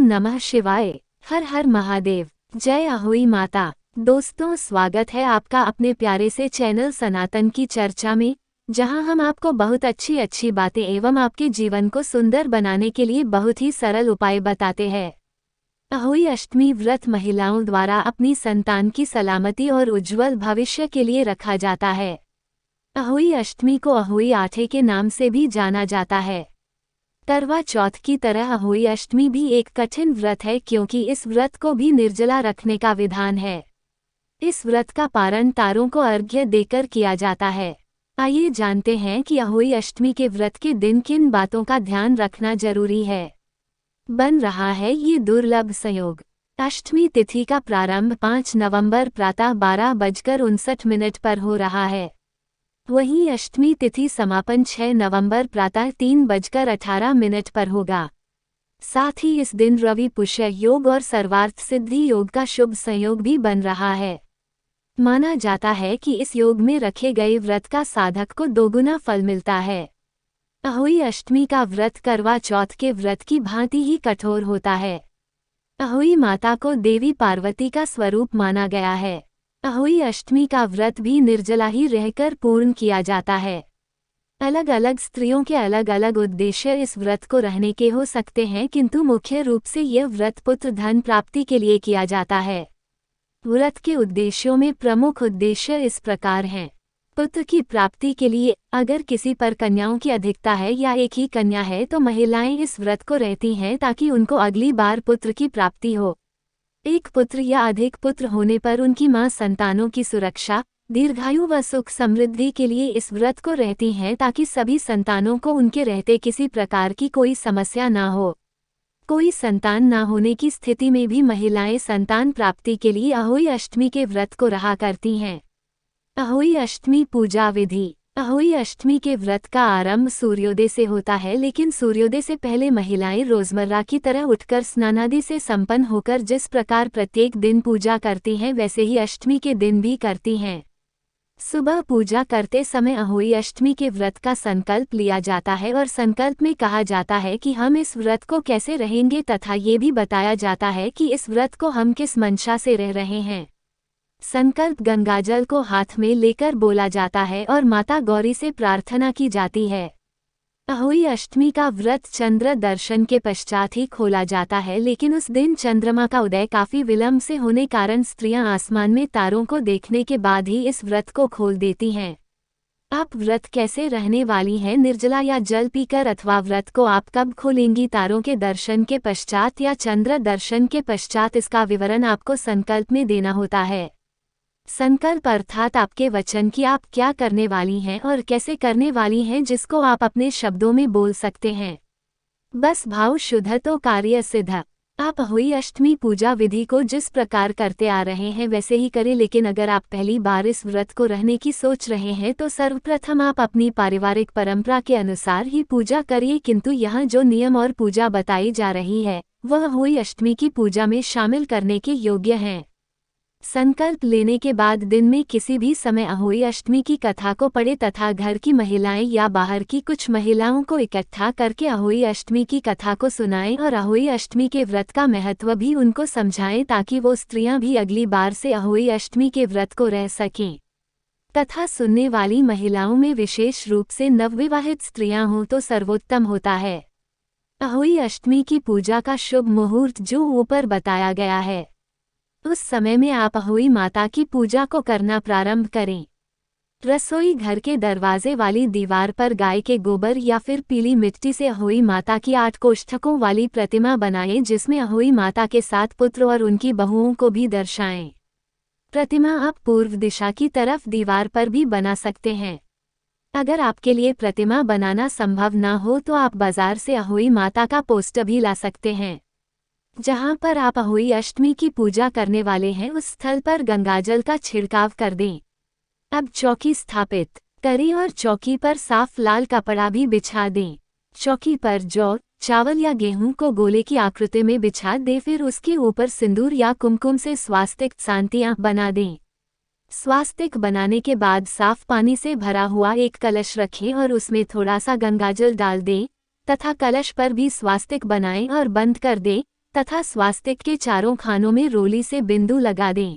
नमः शिवाय। हर हर महादेव। जय अहोई माता। दोस्तों, स्वागत है आपका अपने प्यारे से चैनल सनातन की चर्चा में, जहां हम आपको बहुत अच्छी अच्छी बातें एवं आपके जीवन को सुंदर बनाने के लिए बहुत ही सरल उपाय बताते हैं। अहोई अष्टमी व्रत महिलाओं द्वारा अपनी संतान की सलामती और उज्जवल भविष्य के लिए रखा जाता है। अहोई अष्टमी को अहोई आठे के नाम से भी जाना जाता है। करवा चौथ की तरह अहोई अष्टमी भी एक कठिन व्रत है, क्योंकि इस व्रत को भी निर्जला रखने का विधान है। इस व्रत का पारण तारों को अर्घ्य देकर किया जाता है। आइए जानते हैं कि अहोई अष्टमी के व्रत के दिन किन बातों का ध्यान रखना जरूरी है। बन रहा है ये दुर्लभ संयोग। अष्टमी तिथि का प्रारंभ 5 नवंबर प्रातः 12:59 पर हो रहा है। वहीं अष्टमी तिथि समापन 6 नवंबर प्रातः 3:18 पर होगा। साथ ही इस दिन रवि पुष्य योग और सर्वार्थ सिद्धि योग का शुभ संयोग भी बन रहा है। माना जाता है कि इस योग में रखे गए व्रत का साधक को दोगुना फल मिलता है। अहोई अष्टमी का व्रत करवा चौथ के व्रत की भांति ही कठोर होता है। अहोई माता को देवी पार्वती का स्वरूप माना गया है। अहोई अष्टमी का व्रत भी निर्जला ही रहकर पूर्ण किया जाता है। अलग अलग स्त्रियों के अलग अलग उद्देश्य इस व्रत को रहने के हो सकते हैं, किंतु मुख्य रूप से यह व्रत पुत्र धन प्राप्ति के लिए किया जाता है। व्रत के उद्देश्यों में प्रमुख उद्देश्य इस प्रकार हैं। पुत्र की प्राप्ति के लिए, अगर किसी पर कन्याओं की अधिकता है या एक ही कन्या है तो महिलाएं इस व्रत को रहती हैं ताकि उनको अगली बार पुत्र की प्राप्ति हो। एक पुत्र या अधिक पुत्र होने पर उनकी मां संतानों की सुरक्षा, दीर्घायु व सुख समृद्धि के लिए इस व्रत को रहती हैं ताकि सभी संतानों को उनके रहते किसी प्रकार की कोई समस्या ना हो। कोई संतान ना होने की स्थिति में भी महिलाएं संतान प्राप्ति के लिए अहोई अष्टमी के व्रत को रहा करती हैं। अहोई अष्टमी पूजा विधि। अहोई अष्टमी के व्रत का आरंभ सूर्योदय से होता है, लेकिन सूर्योदय से पहले महिलाएं रोजमर्रा की तरह उठकर स्नानादि से संपन्न होकर जिस प्रकार प्रत्येक दिन पूजा करती हैं, वैसे ही अष्टमी के दिन भी करती हैं। सुबह पूजा करते समय अहोई अष्टमी के व्रत का संकल्प लिया जाता है और संकल्प में कहा जाता है कि हम इस व्रत को कैसे रहेंगे, तथा ये भी बताया जाता है कि इस व्रत को हम किस मंशा से रह रहे हैं। संकल्प गंगाजल को हाथ में लेकर बोला जाता है और माता गौरी से प्रार्थना की जाती है। अहोई अष्टमी का व्रत चंद्र दर्शन के पश्चात ही खोला जाता है, लेकिन उस दिन चंद्रमा का उदय काफी विलंब से होने कारण स्त्रियां आसमान में तारों को देखने के बाद ही इस व्रत को खोल देती हैं। आप व्रत कैसे रहने वाली हैं, निर्जला या जल पीकर, अथवा व्रत को आप कब खोलेंगी, तारों के दर्शन के पश्चात या चंद्र दर्शन के पश्चात, इसका विवरण आपको संकल्प में देना होता है। संकल्प अर्थात आपके वचन की आप क्या करने वाली हैं और कैसे करने वाली हैं, जिसको आप अपने शब्दों में बोल सकते हैं। बस भाव शुद्ध तो कार्य सिद्ध। आप अहोई अष्टमी पूजा विधि को जिस प्रकार करते आ रहे हैं वैसे ही करें, लेकिन अगर आप पहली बार इस व्रत को रहने की सोच रहे हैं तो सर्वप्रथम आप अपनी पारिवारिक परंपरा के अनुसार ही पूजा करिए, किंतु यहाँ जो नियम और पूजा बताई जा रही है वह अहोई अष्टमी की पूजा में शामिल करने के योग्य हैं। संकल्प लेने के बाद दिन में किसी भी समय अहोई अष्टमी की कथा को पढ़े तथा घर की महिलाएं या बाहर की कुछ महिलाओं को इकट्ठा करके अहोई अष्टमी की कथा को सुनाएं और अहोई अष्टमी के व्रत का महत्व भी उनको समझाएं, ताकि वो स्त्रियां भी अगली बार से अहोई अष्टमी के व्रत को रह सकें। तथा सुनने वाली महिलाओं में विशेष रूप से नवविवाहित स्त्रियां हों तो सर्वोत्तम होता है। अहोई अष्टमी की पूजा का शुभ मुहूर्त जो ऊपर बताया गया है, उस समय में आप अहोई माता की पूजा को करना प्रारंभ करें। रसोई घर के दरवाजे वाली दीवार पर गाय के गोबर या फिर पीली मिट्टी से अहोई माता की 8 कोष्ठकों वाली प्रतिमा बनाएं, जिसमें अहोई माता के 7 पुत्र और उनकी बहुओं को भी दर्शाएं। प्रतिमा आप पूर्व दिशा की तरफ दीवार पर भी बना सकते हैं। अगर आपके लिए प्रतिमा बनाना संभव ना हो तो आप बाजार से अहोई माता का पोस्टर भी ला सकते हैं। जहां पर आप अहोई अष्टमी की पूजा करने वाले हैं उस स्थल पर गंगाजल का छिड़काव कर दें। अब चौकी स्थापित करें और चौकी पर साफ लाल कपड़ा भी बिछा दें। चौकी पर जौ, चावल या गेहूं को गोले की आकृति में बिछा दें, फिर उसके ऊपर सिंदूर या कुमकुम से स्वास्तिक शांतियां बना दें। स्वास्तिक बनाने के बाद साफ पानी से भरा हुआ एक कलश रखें और उसमें थोड़ा सा गंगाजल डाल दें तथा कलश पर भी स्वास्तिक बनाएं और बंद कर दें। तथा स्वास्तिक के चारों खानों में रोली से बिंदु लगा दें।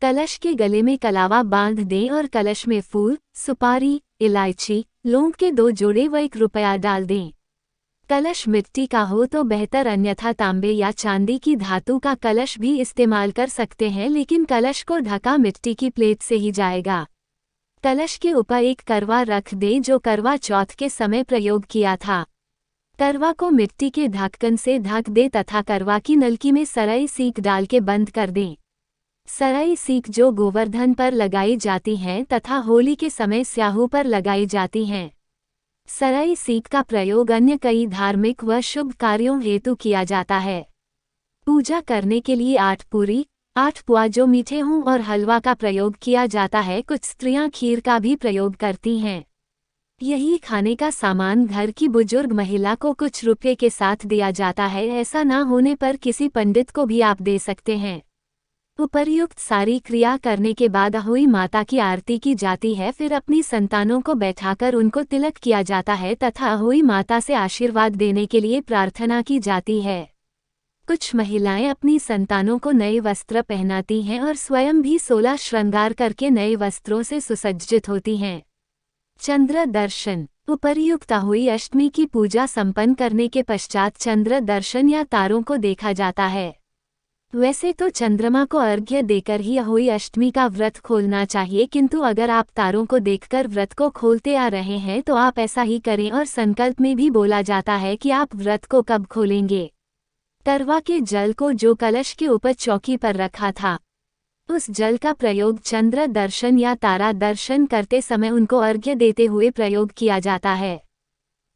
कलश के गले में कलावा बांध दें और कलश में फूल, सुपारी, इलायची, लौंग के 2 जोड़े व 1 रुपया डाल दें। कलश मिट्टी का हो तो बेहतर, अन्यथा तांबे या चांदी की धातु का कलश भी इस्तेमाल कर सकते हैं, लेकिन कलश को ढका मिट्टी की प्लेट से ही जाएगा। कलश के ऊपर एक करवा रख दें जो करवा चौथ के समय प्रयोग किया था। करवा को मिट्टी के ढक्कन से ढक दे तथा करवा की नलकी में सरई सीख डाल के बंद कर दें। सरई सीख जो गोवर्धन पर लगाई जाती हैं तथा होली के समय स्याहू पर लगाई जाती हैं। सरई सीख का प्रयोग अन्य कई धार्मिक व शुभ कार्यों हेतु किया जाता है। पूजा करने के लिए 8 पूरी, 8 पुआ जो मीठे हों और हलवा का प्रयोग किया जाता है। कुछ स्त्रियां खीर का भी प्रयोग करती हैं। यही खाने का सामान घर की बुजुर्ग महिला को कुछ रुपये के साथ दिया जाता है। ऐसा ना होने पर किसी पंडित को भी आप दे सकते हैं। उपर्युक्त सारी क्रिया करने के बाद अहोई माता की आरती की जाती है। फिर अपनी संतानों को बैठाकर उनको तिलक किया जाता है तथा अहोई माता से आशीर्वाद देने के लिए प्रार्थना की जाती है। कुछ महिलाएं अपनी संतानों को नए वस्त्र पहनाती हैं और स्वयं भी 16 श्रृंगार करके नए वस्त्रों से सुसज्जित होती हैं। चंद्र दर्शन। उपर्युक्त अहोई अष्टमी की पूजा संपन्न करने के पश्चात चंद्र दर्शन या तारों को देखा जाता है। वैसे तो चंद्रमा को अर्घ्य देकर ही अहोई अष्टमी का व्रत खोलना चाहिए, किंतु अगर आप तारों को देखकर व्रत को खोलते आ रहे हैं तो आप ऐसा ही करें। और संकल्प में भी बोला जाता है कि आप व्रत को कब खोलेंगे। करवा के जल को जो कलश के ऊपर चौकी पर रखा था, उस जल का प्रयोग चंद्र दर्शन या तारा दर्शन करते समय उनको अर्घ्य देते हुए प्रयोग किया जाता है।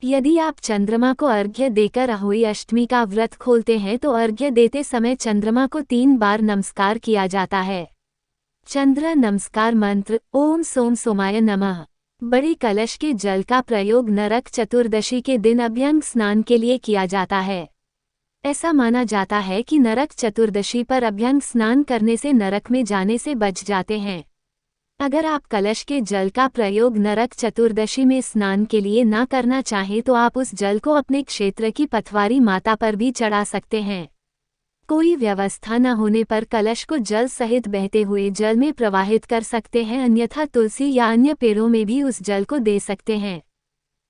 यदि आप चंद्रमा को अर्घ्य देकर अहोई अष्टमी का व्रत खोलते हैं तो अर्घ्य देते समय चंद्रमा को 3 बार नमस्कार किया जाता है। चंद्र नमस्कार मंत्र ओम सोम सोमाय नमः। बड़े कलश के जल का प्रयोग नरक चतुर्दशी के दिन अभ्यंग स्नान के लिए किया जाता है। ऐसा माना जाता है कि नरक चतुर्दशी पर अभ्यंग स्नान करने से नरक में जाने से बच जाते हैं। अगर आप कलश के जल का प्रयोग नरक चतुर्दशी में स्नान के लिए ना करना चाहें तो आप उस जल को अपने क्षेत्र की पथवारी माता पर भी चढ़ा सकते हैं। कोई व्यवस्था न होने पर कलश को जल सहित बहते हुए जल में प्रवाहित कर सकते हैं, अन्यथा तुलसी या अन्य पेड़ों में भी उस जल को दे सकते हैं।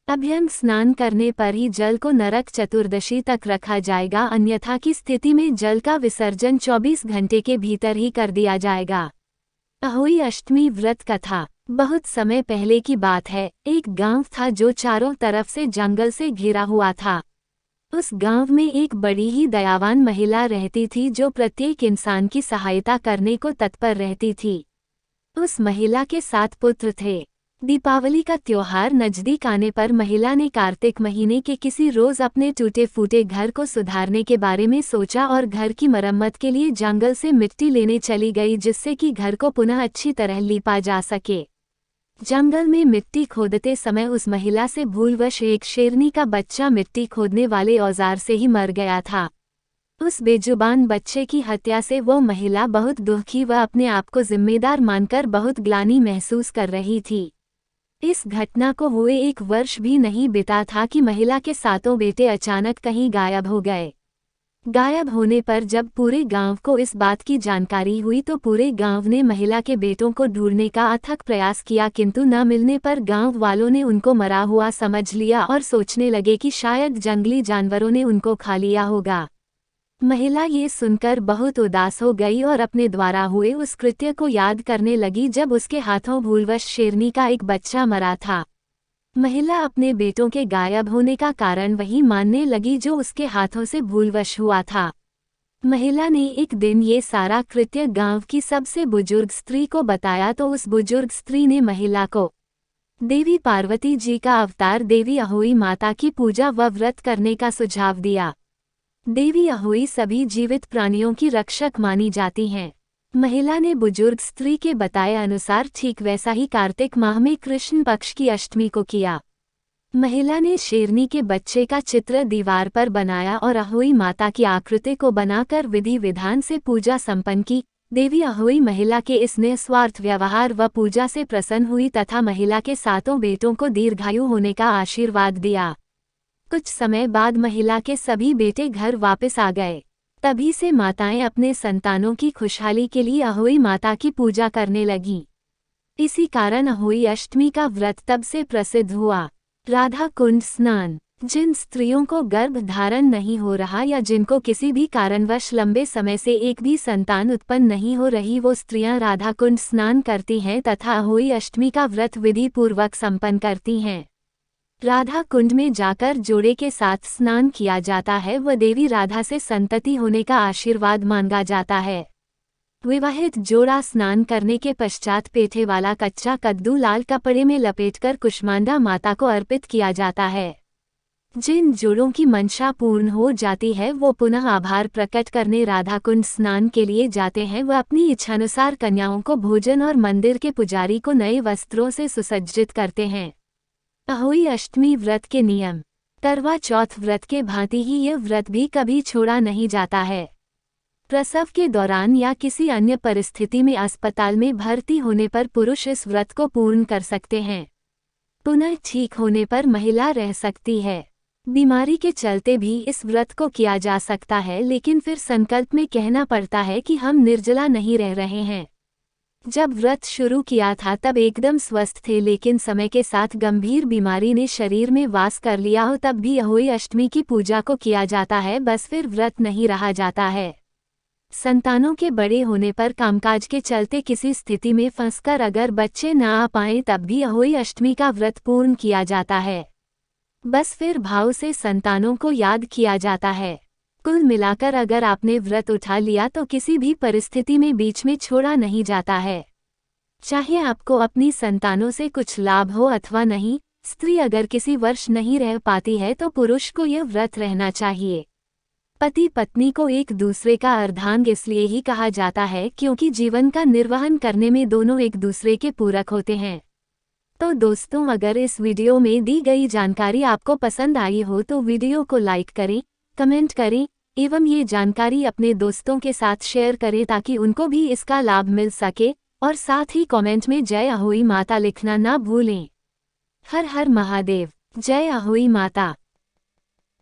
अभ्यंग स्नान करने पर ही जल को नरक चतुर्दशी तक रखा जाएगा, अन्यथा की स्थिति में जल का विसर्जन 24 घंटे के भीतर ही कर दिया जाएगा। अहोई अष्टमी व्रत कथा। बहुत समय पहले की बात है। एक गांव था जो चारों तरफ से जंगल से घिरा हुआ था। उस गांव में एक बड़ी ही दयावान महिला रहती थी जो प्रत्येक इंसान की सहायता करने को तत्पर रहती थी। उस महिला के 7 पुत्र थे। दीपावली का त्योहार नजदीक आने पर महिला ने कार्तिक महीने के किसी रोज अपने टूटे फूटे घर को सुधारने के बारे में सोचा और घर की मरम्मत के लिए जंगल से मिट्टी लेने चली गई, जिससे कि घर को पुनः अच्छी तरह लीपा जा सके। जंगल में मिट्टी खोदते समय उस महिला से भूलवश एक शेरनी का बच्चा मिट्टी खोदने वाले औजार से ही मर गया था। उस बेजुबान बच्चे की हत्या से वो महिला बहुत दुखी व अपने आप को जिम्मेदार मानकर बहुत ग्लानि महसूस कर रही थी। इस घटना को हुए 1 वर्ष भी नहीं बीता था कि महिला के 7 बेटे अचानक कहीं गायब हो गए। गायब होने पर जब पूरे गांव को इस बात की जानकारी हुई तो पूरे गांव ने महिला के बेटों को ढूंढने का अथक प्रयास किया, किंतु न मिलने पर गांव वालों ने उनको मरा हुआ समझ लिया और सोचने लगे कि शायद जंगली जानवरों ने उनको खा लिया होगा। महिला ये सुनकर बहुत उदास हो गई और अपने द्वारा हुए उस कृत्य को याद करने लगी जब उसके हाथों भूलवश शेरनी का एक बच्चा मरा था। महिला अपने बेटों के गायब होने का कारण वही मानने लगी जो उसके हाथों से भूलवश हुआ था। महिला ने एक दिन ये सारा कृत्य गांव की सबसे बुजुर्ग स्त्री को बताया तो उस बुजुर्ग स्त्री ने महिला को देवी पार्वती जी का अवतार देवी अहोई माता की पूजा व व्रत करने का सुझाव दिया। देवी अहोई सभी जीवित प्राणियों की रक्षक मानी जाती हैं। महिला ने बुजुर्ग स्त्री के बताए अनुसार ठीक वैसा ही कार्तिक माह में कृष्ण पक्ष की अष्टमी को किया। महिला ने शेरनी के बच्चे का चित्र दीवार पर बनाया और अहोई माता की आकृति को बनाकर विधि विधान से पूजा संपन्न की। देवी अहोई महिला के इस निस्वार्थ व्यवहार व पूजा से प्रसन्न हुई तथा महिला के 7 बेटों को दीर्घायु होने का आशीर्वाद दिया। कुछ समय बाद महिला के सभी बेटे घर वापस आ गए। तभी से माताएं अपने संतानों की खुशहाली के लिए अहोई माता की पूजा करने लगीं। इसी कारण अहोई अष्टमी का व्रत तब से प्रसिद्ध हुआ। राधा कुंड स्नान। जिन स्त्रियों को गर्भ धारण नहीं हो रहा या जिनको किसी भी कारणवश लंबे समय से एक भी संतान उत्पन्न नहीं हो रही, वो स्त्रियां राधा कुंड स्नान करती हैं तथा अहोई अष्टमी का व्रत विधि पूर्वक संपन्न करती हैं। राधा कुंड में जाकर जोड़े के साथ स्नान किया जाता है व देवी राधा से संतति होने का आशीर्वाद मांगा जाता है। विवाहित जोड़ा स्नान करने के पश्चात पेठे वाला कच्चा कद्दू लाल कपड़े में लपेटकर कुष्मांडा माता को अर्पित किया जाता है। जिन जोड़ों की मंशा पूर्ण हो जाती है वो पुनः आभार प्रकट करने राधा कुंड स्नान के लिए जाते हैं। वह अपनी इच्छानुसार कन्याओं को भोजन और मंदिर के पुजारी को नए वस्त्रों से सुसज्जित करते हैं। अहोई अष्टमी व्रत के नियम। करवा चौथ व्रत के भांति ही यह व्रत भी कभी छोड़ा नहीं जाता है। प्रसव के दौरान या किसी अन्य परिस्थिति में अस्पताल में भर्ती होने पर पुरुष इस व्रत को पूर्ण कर सकते हैं। पुनः ठीक होने पर महिला रह सकती है। बीमारी के चलते भी इस व्रत को किया जा सकता है, लेकिन फिर संकल्प में कहना पड़ता है कि हम निर्जला नहीं रह रहे हैं। जब व्रत शुरू किया था तब एकदम स्वस्थ थे, लेकिन समय के साथ गंभीर बीमारी ने शरीर में वास कर लिया हो तब भी अहोई अष्टमी की पूजा को किया जाता है, बस फिर व्रत नहीं रहा जाता है। संतानों के बड़े होने पर कामकाज के चलते किसी स्थिति में फंसकर अगर बच्चे न आ पाएं तब भी अहोई अष्टमी का व्रत पूर्ण किया जाता है। बस फिर भाव से संतानों को याद किया जाता है। कुल मिलाकर अगर आपने व्रत उठा लिया तो किसी भी परिस्थिति में बीच में छोड़ा नहीं जाता है। चाहे आपको अपनी संतानों से कुछ लाभ हो अथवा नहीं, स्त्री अगर किसी वर्ष नहीं रह पाती है तो पुरुष को यह व्रत रहना चाहिए। पति पत्नी को एक दूसरे का अर्धांग इसलिए ही कहा जाता है क्योंकि जीवन का निर्वहन करने में दोनों एक दूसरे के पूरक होते हैं। तो दोस्तों, अगर इस वीडियो में दी गई जानकारी आपको पसंद आई हो तो वीडियो को लाइक करें, कमेंट करें एवं ये जानकारी अपने दोस्तों के साथ शेयर करें ताकि उनको भी इसका लाभ मिल सके, और साथ ही कमेंट में जय अहोई माता लिखना ना भूलें। हर हर महादेव। जय अहोई माता।